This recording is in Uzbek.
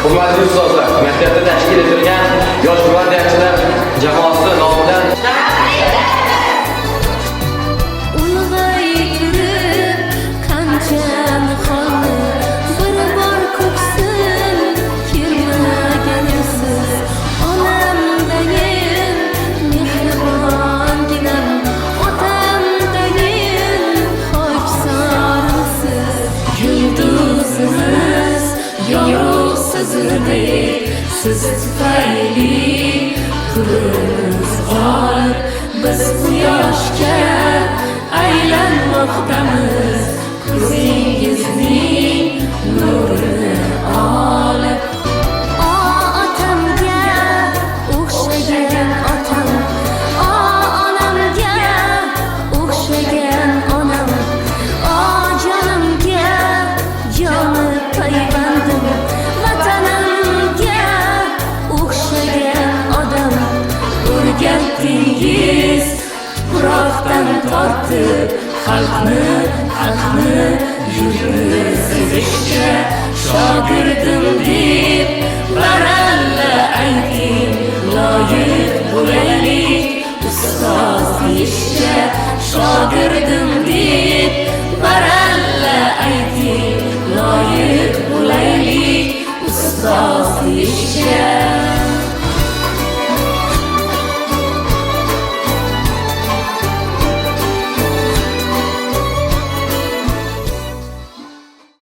Hurmatli ustozlar, maktabda tashkil etilgan yosh gvardiyachilar jamoasi nomidan siz tufayli pulimiz g'olib, biz quyoshga aylanmoqdamiz, ko'zingizning nurini olib. Otamga o'xshagan otam, onamga o'xshagan onam, jonimga joni paybandim, vatanimga o'xshagan odam. O'rgatdingiz tuproqdan tortib xalqni yurtni sevishga, shogirdim deb baralla ayting, loyiq bo'laylik ustoz deyishga. Shogirdim deb baralla ayting, loyiq bo'laylik ustoz deyishga.